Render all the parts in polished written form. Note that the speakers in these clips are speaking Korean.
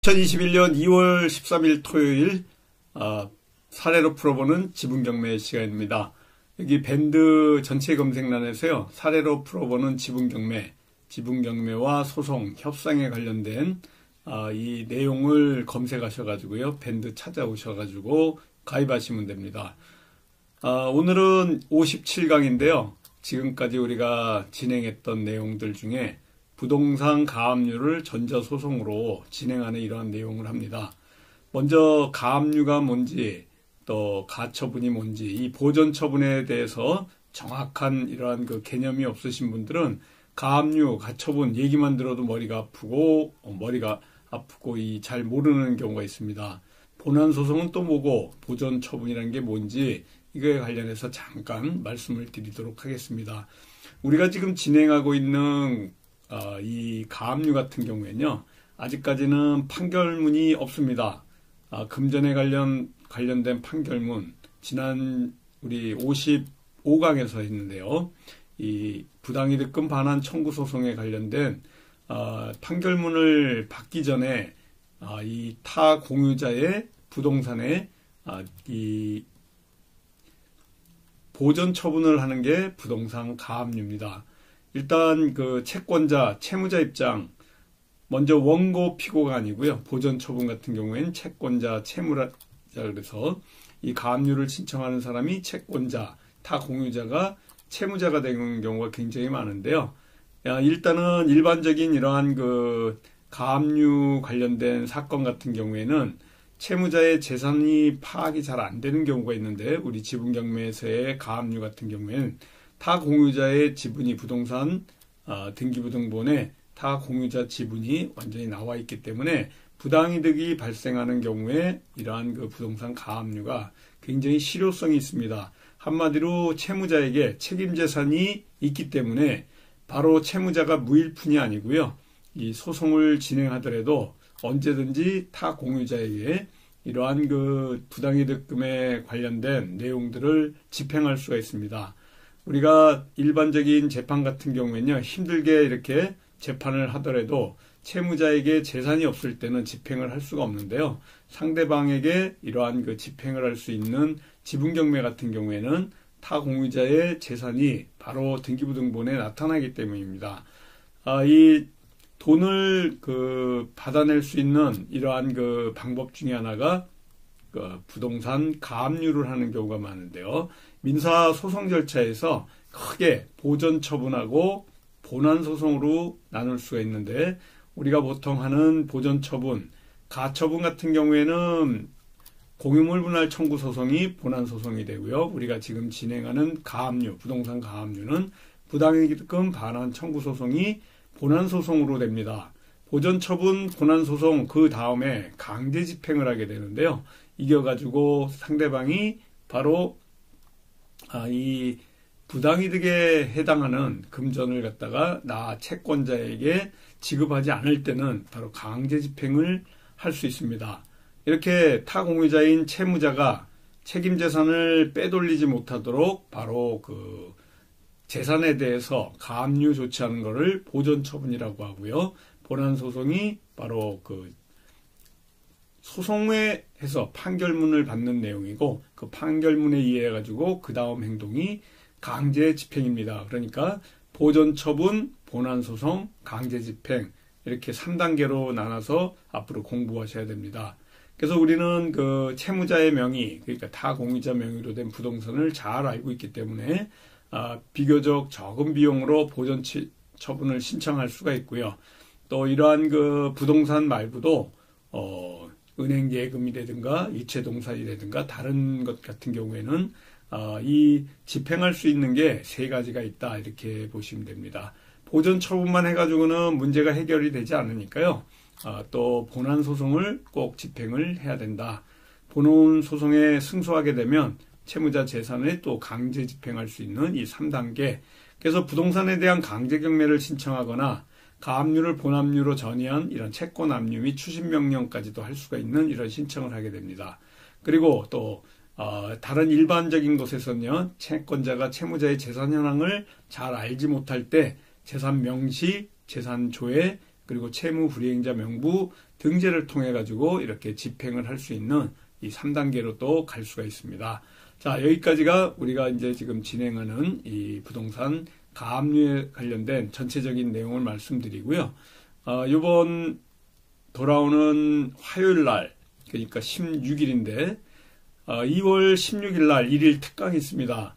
2021년 2월 13일 토요일 사례로 풀어보는 지분경매 시간입니다. 여기 밴드 전체 검색란에서요. 사례로 풀어보는 지분경매와 소송, 협상에 관련된 이 내용을 검색하셔가지고요. 밴드 찾아오셔가지고 가입하시면 됩니다. 오늘은 57강인데요. 지금까지 우리가 진행했던 내용들 중에 부동산 가압류를 전자소송으로 진행하는 이러한 내용을 합니다. 먼저 가압류가 뭔지 또 가처분이 뭔지 이 보전처분에 대해서 정확한 이러한 그 개념이 없으신 분들은 가압류, 가처분 얘기만 들어도 머리가 아프고 잘 모르는 경우가 있습니다. 본안소송은 또 뭐고 보전처분이라는 게 뭔지 이거에 관련해서 잠깐 말씀을 드리도록 하겠습니다. 우리가 지금 진행하고 있는 이 가압류 같은 경우에는요, 아직까지는 판결문이 없습니다. 금전에 관련된 판결문, 지난 우리 55강에서 했는데요. 이 부당이득금 반환 청구 소송에 관련된 판결문을 받기 전에 이 타 공유자의 부동산에 이 보전 처분을 하는 게 부동산 가압류입니다. 일단 그 채권자, 채무자 입장, 먼저 원고 피고가 아니고요. 보전 처분 같은 경우에는 채권자, 채무자, 그래서 이 가압류를 신청하는 사람이 채권자, 타 공유자가 채무자가 되는 경우가 굉장히 많은데요. 일단은 일반적인 이러한 그 가압류 관련된 사건 같은 경우에는 채무자의 재산이 파악이 잘 안 되는 경우가 있는데, 우리 지분경매에서의 가압류 같은 경우에는 타 공유자의 지분이 부동산 등기부등본에 타 공유자 지분이 완전히 나와 있기 때문에 부당이득이 발생하는 경우에 이러한 그 부동산 가압류가 굉장히 실효성이 있습니다. 한마디로 채무자에게 책임재산이 있기 때문에 바로 채무자가 무일푼이 아니고요. 이 소송을 진행하더라도 언제든지 타 공유자에게 이러한 그 부당이득금에 관련된 내용들을 집행할 수가 있습니다. 우리가 일반적인 재판 같은 경우에는요, 힘들게 이렇게 재판을 하더라도 채무자에게 재산이 없을 때는 집행을 할 수가 없는데요. 상대방에게 이러한 그 집행을 할 수 있는 지분경매 같은 경우에는 타 공유자의 재산이 바로 등기부등본에 나타나기 때문입니다. 이 돈을 받아낼 수 있는 이러한 그 방법 중에 하나가 부동산 가압류를 하는 경우가 많은데요. 민사 소송 절차에서 크게 보전 처분하고 본안 소송으로 나눌 수가 있는데, 우리가 보통 하는 보전 처분, 가처분 같은 경우에는 공유물 분할 청구 소송이 본안 소송이 되고요. 우리가 지금 진행하는 가압류, 부동산 가압류는 부당이득금 반환 청구 소송이 본안 소송으로 됩니다. 보전 처분, 본안 소송 그 다음에 강제 집행을 하게 되는데요. 이겨가지고 상대방이 바로 이 부당이득에 해당하는 금전을 갖다가 나 채권자에게 지급하지 않을 때는 바로 강제 집행을 할 수 있습니다. 이렇게 타 공유자인 채무자가 책임재산을 빼돌리지 못하도록 바로 그 재산에 대해서 가압류 조치하는 것을 보전 처분이라고 하고요. 본안 소송이 바로 그 소송에서 판결문을 받는 내용이고, 그 판결문에 의해 가지고 그 다음 행동이 강제 집행입니다. 그러니까 보전 처분, 본안 소송, 강제 집행 이렇게 3단계로 나눠서 앞으로 공부하셔야 됩니다. 그래서 우리는 그 채무자의 명의, 그러니까 타 공유자 명의로 된 부동산을 잘 알고 있기 때문에 비교적 적은 비용으로 보전 처분을 신청할 수가 있고요. 또 이러한 그 부동산 말고도 은행 예금이라든가 이체동산이라든가 다른 것 같은 경우에는 이 집행할 수 있는 게 3가지가 있다, 이렇게 보시면 됩니다. 보전 처분만 해가지고는 문제가 해결이 되지 않으니까요. 또 본안 소송을 꼭 집행을 해야 된다. 본안 소송에 승소하게 되면 채무자 재산을 또 강제 집행할 수 있는 이 3단계. 그래서 부동산에 대한 강제 경매를 신청하거나 가압류를 본압류로 전이한 이런 채권 압류 및 추심 명령까지도 할 수가 있는 이런 신청을 하게 됩니다. 그리고 또 다른 일반적인 곳에서는요, 채권자가 채무자의 재산 현황을 잘 알지 못할 때 재산 명시, 재산 조회, 그리고 채무 불이행자 명부 등재를 통해 가지고 이렇게 집행을 할 수 있는 이 3단계로 또 갈 수가 있습니다. 자, 여기까지가 우리가 이제 지금 진행하는 이 부동산 가압류에 관련된 전체적인 내용을 말씀드리고요. 이번 돌아오는 화요일 날, 그러니까 16일인데 2월 16일 날 1일 특강이 있습니다.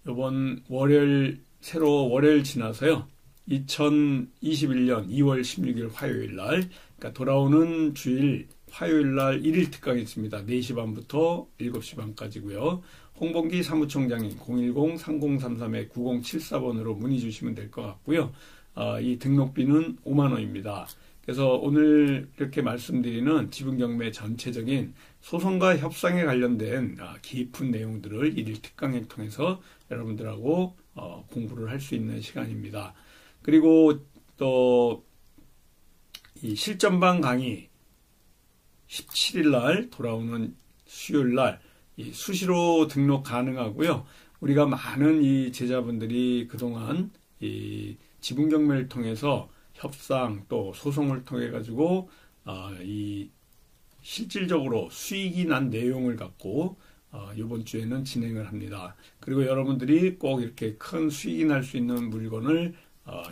이번 월요일, 새로 월요일 지나서요. 2021년 2월 16일 화요일 날, 그러니까 돌아오는 주일 화요일 날 1일 특강이 있습니다. 4시 반부터 7시 반까지고요. 홍범기 사무총장님 010-3033-9074번으로 문의 주시면 될 것 같고요. 이 등록비는 5만 원입니다. 그래서 오늘 이렇게 말씀드리는 지분경매 전체적인 소송과 협상에 관련된 깊은 내용들을 1일 특강을 통해서 여러분들하고 공부를 할 수 있는 시간입니다. 그리고 또 이 실전반 강의 17일 날 돌아오는 수요일 날 이 수시로 등록 가능하고요. 우리가 많은 이 제자분들이 그동안 이 지분경매를 통해서 협상 또 소송을 통해 가지고 이 실질적으로 수익이 난 내용을 갖고 이번 주에는 진행을 합니다. 그리고 여러분들이 꼭 이렇게 큰 수익이 날 수 있는 물건을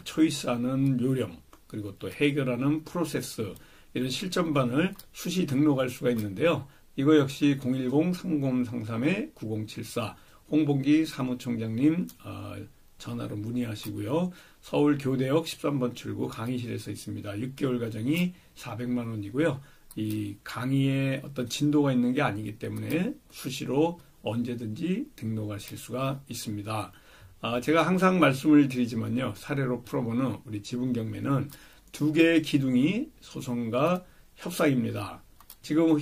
초이스하는 요령, 그리고 또 해결하는 프로세스, 이런 실전반을 수시 등록할 수가 있는데요. 이거 역시 010-3033-9074 홍봉기 사무총장님 전화로 문의하시고요. 서울 교대역 13번 출구 강의실에서 있습니다. 6개월 과정이 400만 원이고요. 이 강의에 어떤 진도가 있는 게 아니기 때문에 수시로 언제든지 등록하실 수가 있습니다. 제가 항상 말씀을 드리지만요. 사례로 풀어보는 우리 지분경매는 두 개의 기둥이 소송과 협상입니다. 지금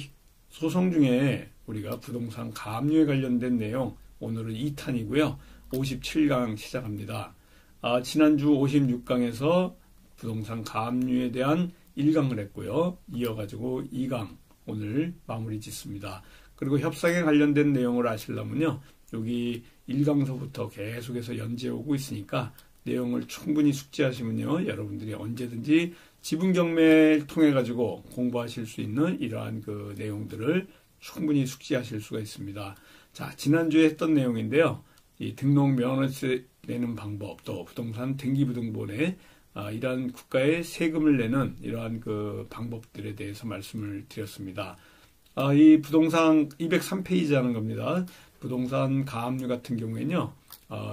소송 중에 우리가 부동산 가압류에 관련된 내용, 오늘은 2탄이고요. 57강 시작합니다. 지난주 56강에서 부동산 가압류에 대한 1강을 했고요. 이어가지고 2강 오늘 마무리 짓습니다. 그리고 협상에 관련된 내용을 아시려면요. 여기 1강서부터 계속해서 연재해 오고 있으니까 내용을 충분히 숙지하시면요. 여러분들이 언제든지 지분경매를 통해 가지고 공부하실 수 있는 이러한 그 내용들을 충분히 숙지하실 수가 있습니다. 자, 지난주에 했던 내용인데요. 이 등록 면허세 내는 방법, 또 부동산 등기부등본에 이러한 국가에 세금을 내는 이러한 그 방법들에 대해서 말씀을 드렸습니다. 이 부동산 203페이지라는 겁니다. 부동산 가압류 같은 경우에는요.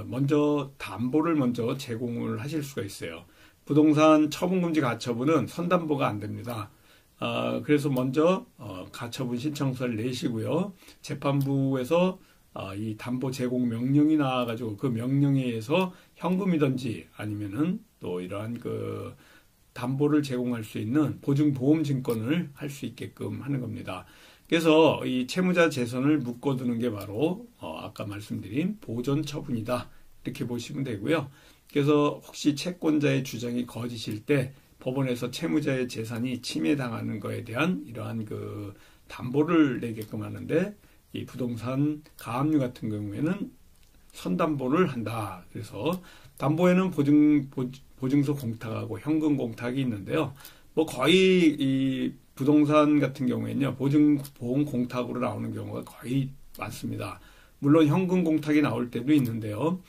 먼저 담보를 먼저 제공을 하실 수가 있어요. 부동산 처분금지 가처분은 선담보가 안 됩니다. 그래서 먼저 가처분 신청서를 내시고요. 재판부에서 이 담보 제공 명령이 나와가지고 그 명령에 의해서 현금이든지 아니면은 또 이러한 그 담보를 제공할 수 있는 보증보험증권을 할 수 있게끔 하는 겁니다. 그래서 이 채무자 재산을 묶어두는 게 바로 아까 말씀드린 보존 처분이다. 이렇게 보시면 되고요. 그래서 혹시 채권자의 주장이 거짓일 때 법원에서 채무자의 재산이 침해당하는 거에 대한 이러한 그 담보를 내게끔 하는데 이 부동산 가압류 같은 경우에는 선담보를 한다. 그래서 담보에는 보증서 공탁하고 현금 공탁이 있는데요. 뭐 거의 이 부동산 같은 경우에는요. 보증보험 공탁으로 나오는 경우가 거의 많습니다. 물론 현금 공탁이 나올 때도 있는데요.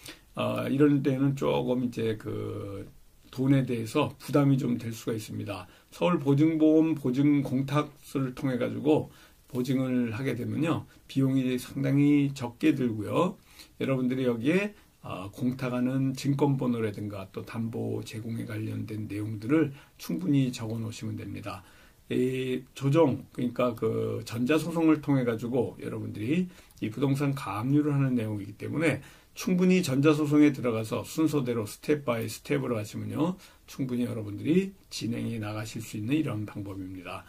이런 때는 조금 이제 그 돈에 대해서 부담이 좀 될 수가 있습니다. 서울 보증보험 보증 공탁을 통해 가지고 보증을 하게 되면요. 비용이 상당히 적게 들고요. 여러분들이 여기에 공탁하는 증권번호라든가 또 담보 제공에 관련된 내용들을 충분히 적어 놓으시면 됩니다. 이 조정, 그러니까 그 전자소송을 통해 가지고 여러분들이 이 부동산 가압류를 하는 내용이기 때문에 충분히 전자소송에 들어가서 순서대로 스텝 바이 스텝으로 하시면요. 충분히 여러분들이 진행해 나가실 수 있는 이런 방법입니다.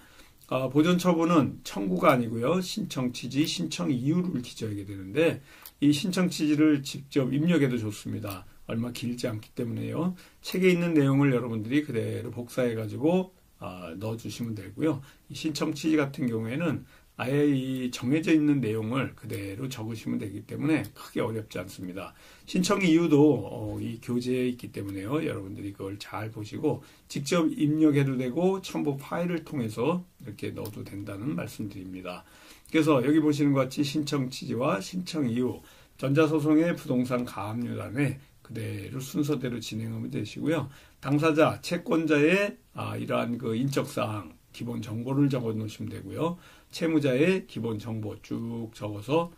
보존 처분은 청구가 아니고요. 신청 취지, 신청 이유를 기재하게 되는데 이 신청 취지를 직접 입력해도 좋습니다. 얼마 길지 않기 때문에요. 책에 있는 내용을 여러분들이 그대로 복사해 가지고 넣어주시면 되고요. 이 신청 취지 같은 경우에는 아예 이 정해져 있는 내용을 그대로 적으시면 되기 때문에 크게 어렵지 않습니다. 신청 이유도 이 교재에 있기 때문에요. 여러분들이 그걸 잘 보시고 직접 입력해도 되고 첨부 파일을 통해서 이렇게 넣어도 된다는 말씀드립니다. 그래서 여기 보시는 것 같이 신청 취지와 신청 이유, 전자소송의 부동산 가압류란에 그대로 순서대로 진행하면 되시고요. 당사자, 채권자의 이러한 그 인적사항, 기본 정보를 적어 놓으시면 되고요. 채무자의 기본 정보 쭉 적어서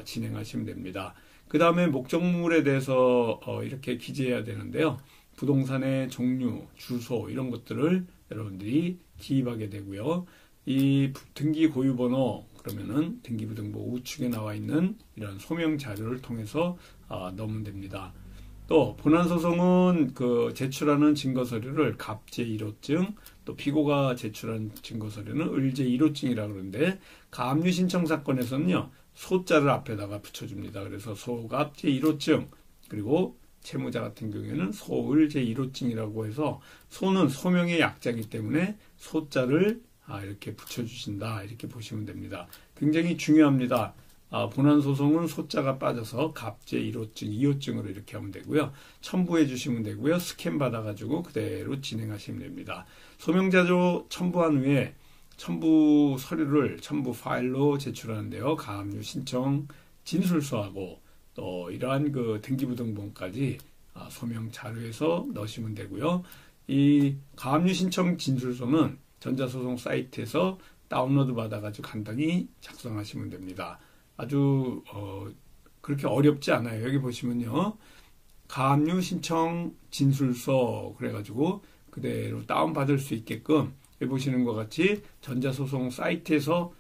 진행하시면 됩니다. 그 다음에 목적물에 대해서 이렇게 기재해야 되는데요. 부동산의 종류, 주소 이런 것들을 여러분들이 기입하게 되고요. 이 등기 고유번호 그러면은 등기부등본 우측에 나와 있는 이런 소명 자료를 통해서 넣으면 됩니다. 또 본안소송은 그 제출하는 증거서류를 갑제 1호증, 또 피고가 제출한 증거서류는 을제 1호증이라고 그러는데 가압류 신청 사건에서는요 소자를 앞에다가 붙여줍니다. 그래서 소갑제 1호증 그리고 채무자 같은 경우에는 소을제 1호증이라고 해서 소는 소명의 약자이기 때문에 소자를 이렇게 붙여주신다 이렇게 보시면 됩니다. 굉장히 중요합니다. 본안소송은 소자가 빠져서 갑제 1호증, 2호증으로 이렇게 하면 되고요. 첨부해 주시면 되고요. 스캔 받아가지고 그대로 진행하시면 됩니다. 소명자료 첨부한 후에 첨부 서류를 첨부 파일로 제출하는데요. 가압류 신청 진술서하고 또 이러한 그 등기부등본까지 소명 자료에서 넣으시면 되고요. 이 가압류 신청 진술서는 전자소송 사이트에서 다운로드 받아가지고 간단히 작성하시면 됩니다. 아주 그렇게 어렵지 않아요. 여기 보시면요. 가압류 신청 진술서 그래가지고 그대로 다운받을 수 있게끔 여기 보시는 것 같이 전자소송 사이트에서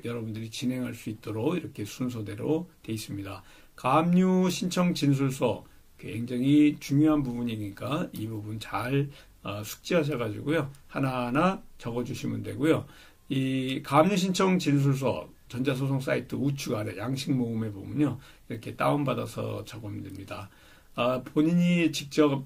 여러분들이 진행할 수 있도록 이렇게 순서대로 되어 있습니다. 가압류 신청 진술서 굉장히 중요한 부분이니까 이 부분 잘 숙지하셔가지고요. 하나하나 적어주시면 되고요. 이 가압류 신청 진술서 전자소송 사이트 우측 아래 양식 모음에 보면요. 이렇게 다운받아서 적으면 됩니다. 본인이 직접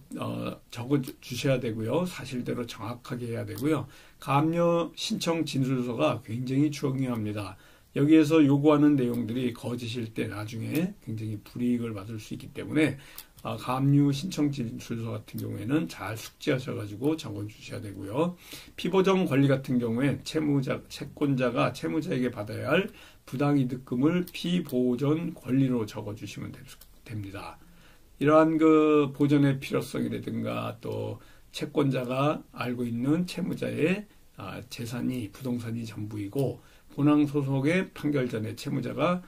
적어 주셔야 되고요. 사실대로 정확하게 해야 되고요. 가압류 신청 진술서가 굉장히 중요합니다. 여기에서 요구하는 내용들이 거짓일 때 나중에 굉장히 불이익을 받을 수 있기 때문에 가압류 신청 진술서 같은 경우에는 잘 숙지하셔가지고 적어주셔야 되고요. 피보정 권리 같은 경우엔 채권자가 채무자에게 받아야 할 부당이득금을 피보전 권리로 적어주시면 됩니다. 이러한 그 보전의 필요성이라든가 또 채권자가 알고 있는 채무자의 재산이 부동산이 전부이고 본항소송의 판결 전에 채무자가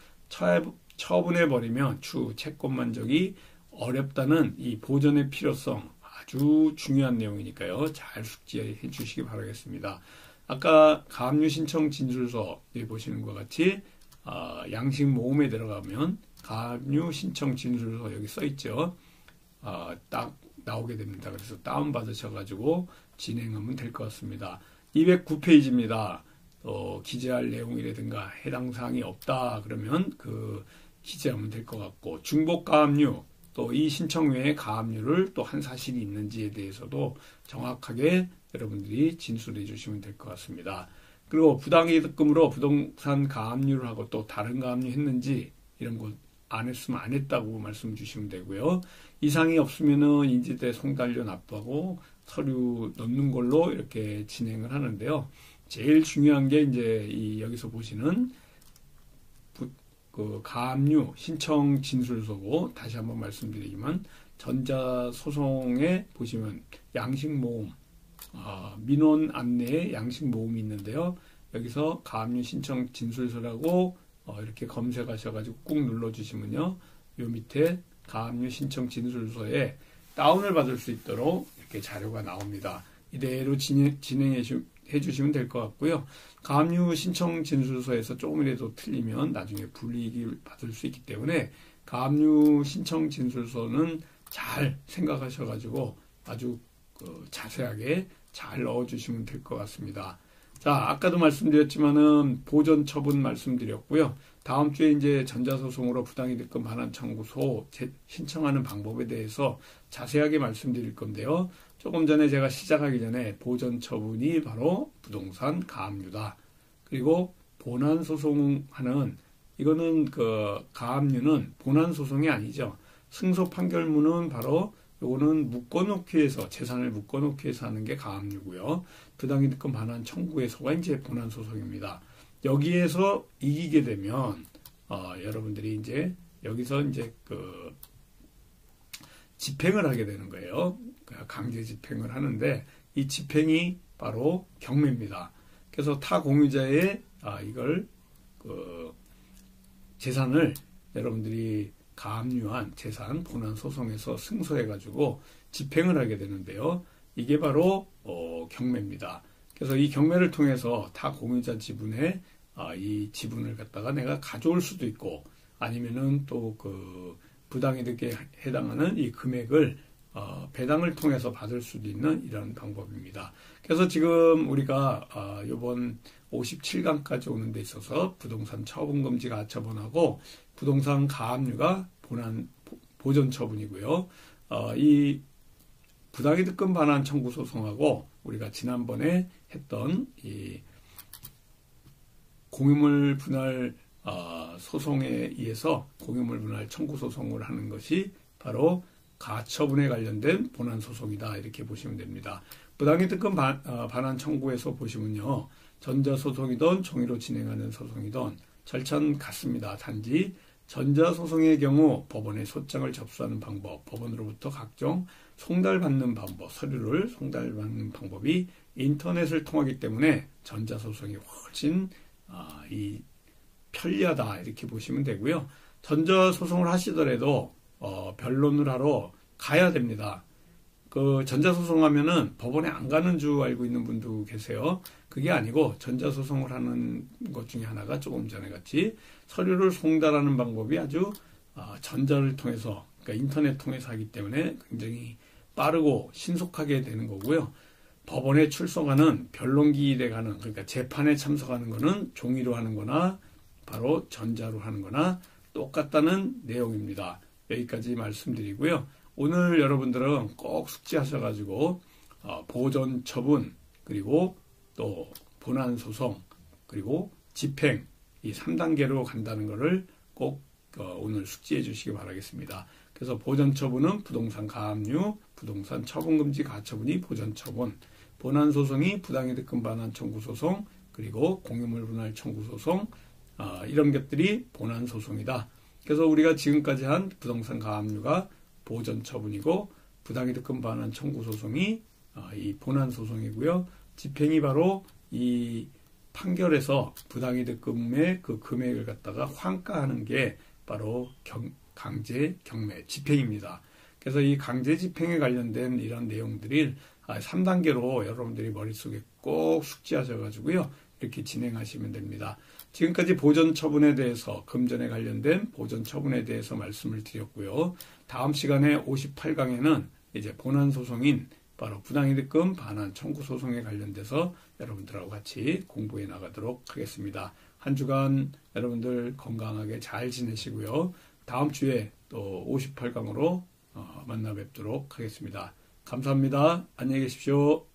처분해버리면 추후 채권 만족이 어렵다는 이 보전의 필요성 아주 중요한 내용이니까요. 잘 숙지해 주시기 바라겠습니다. 아까 가압류 신청 진술서 여기 보시는 것 같이 양식 모음에 들어가면 가압류 신청 진술서 여기 써 있죠. 딱 나오게 됩니다. 그래서 다운받으셔가지고 진행하면 될 것 같습니다. 209페이지입니다. 기재할 내용이라든가 해당 사항이 없다 그러면 그 기재하면 될 것 같고 중복 가압류 또 이 신청 외에 가압류를 또 한 사실이 있는지에 대해서도 정확하게 여러분들이 진술해 주시면 될 것 같습니다. 그리고 부당이득금으로 부동산 가압류를 하고 또 다른 가압류 했는지 이런 거 안 했으면 안 했다고 말씀 주시면 되고요. 이상이 없으면은 인지대 송달료 납부하고 서류 넣는 걸로 이렇게 진행을 하는데요. 제일 중요한 게 이제 여기서 보시는 그 가압류 신청 진술서고 다시 한번 말씀드리지만 전자소송에 보시면 양식 모음 민원 안내에 양식 모음이 있는데요. 여기서 가압류 신청 진술서라고 이렇게 검색하셔가지고 꾹 눌러주시면요. 요 밑에 가압류 신청 진술서에 다운을 받을 수 있도록 이렇게 자료가 나옵니다. 이대로 진행해 주시면 될 것 같고요. 가압류 신청 진술서에서 조금이라도 틀리면 나중에 불이익을 받을 수 있기 때문에 가압류 신청 진술서는 잘 생각하셔가지고 아주 자세하게 잘 넣어주시면 될 것 같습니다. 자, 아까도 말씀드렸지만은 보전 처분 말씀드렸고요. 다음 주에 이제 전자소송으로 부당이득금 반환 청구서 신청하는 방법에 대해서 자세하게 말씀드릴 건데요. 조금 전에 제가 시작하기 전에 보전 처분이 바로 부동산 가압류다. 그리고 본안 소송하는 이거는 그 가압류는 본안 소송이 아니죠. 승소 판결문은 바로 요거는 묶어놓기 위해서 재산을 묶어놓기 위해서 하는 게 가압류고요. 부당이득금 반환 청구에서가 이제 본안 소송입니다. 여기에서 이기게 되면 여러분들이 이제 여기서 이제 그 집행을 하게 되는 거예요. 강제 집행을 하는데 이 집행이 바로 경매입니다. 그래서 타 공유자의 이걸 그 재산을 여러분들이 가압류한 재산 본안 소송에서 승소해가지고 집행을 하게 되는데요. 이게 바로 경매입니다. 그래서 이 경매를 통해서 타 공유자 지분에 이 지분을 갖다가 내가 가져올 수도 있고 아니면은 또 그 부당이득에 해당하는 이 금액을 배당을 통해서 받을 수도 있는 이런 방법입니다. 그래서 지금 우리가 이번 57강까지 오는 데 있어서 부동산 처분금지 가처분하고 부동산 가압류가 보전 처분이고요. 이 부당이득금 반환 청구 소송하고 우리가 지난번에 했던 이 공유물 분할 소송에 의해서 공유물 분할 청구 소송을 하는 것이 바로 가처분에 관련된 본안 소송이다 이렇게 보시면 됩니다. 부당이득금 반환 청구에서 보시면요. 전자소송이든 종이로 진행하는 소송이든 절차는 같습니다. 단지 전자소송의 경우 법원에 소장을 접수하는 방법, 법원으로부터 각종 송달받는 방법, 서류를 송달받는 방법이 인터넷을 통하기 때문에 전자소송이 훨씬 편리하다 이렇게 보시면 되고요. 전자소송을 하시더라도 변론을 하러 가야 됩니다. 그 전자소송하면은 법원에 안 가는 줄 알고 있는 분도 계세요. 그게 아니고 전자소송을 하는 것 중에 하나가 조금 전에 같이 서류를 송달하는 방법이 아주 전자를 통해서 그러니까 인터넷 통해서 하기 때문에 굉장히 빠르고 신속하게 되는 거고요. 법원에 출석하는 변론기일에 가는 그러니까 재판에 참석하는 거는 종이로 하는 거나 바로 전자로 하는 거나 똑같다는 내용입니다. 여기까지 말씀드리고요. 오늘 여러분들은 꼭 숙지하셔가지고 보전 처분 그리고 또 본안 소송 그리고 집행 이 3단계로 간다는 것을 꼭 오늘 숙지해 주시기 바라겠습니다. 그래서 보전 처분은 부동산 가압류, 부동산 처분금지 가처분이 보전 처분, 본안 소송이 부당이득금 반환 청구 소송 그리고 공유물 분할 청구 소송 이런 것들이 본안 소송이다. 그래서 우리가 지금까지 한 부동산 가압류가 보전 처분이고 부당이득금 반환 청구 소송이 이 본안 소송이고요. 집행이 바로 이 판결에서 부당이득금의 그 금액을 갖다가 환가하는 게 바로 강제 경매 집행입니다. 그래서 이 강제 집행에 관련된 이런 내용들을 3단계로 여러분들이 머릿속에 꼭 숙지하셔가지고요. 이렇게 진행하시면 됩니다. 지금까지 보전 처분에 대해서 금전에 관련된 보전 처분에 대해서 말씀을 드렸고요. 다음 시간에 58강에는 이제 본안 소송인 바로 부당이득금 반환 청구 소송에 관련돼서 여러분들하고 같이 공부해 나가도록 하겠습니다. 한 주간 여러분들 건강하게 잘 지내시고요. 다음 주에 또 58강으로 만나 뵙도록 하겠습니다. 감사합니다. 안녕히 계십시오.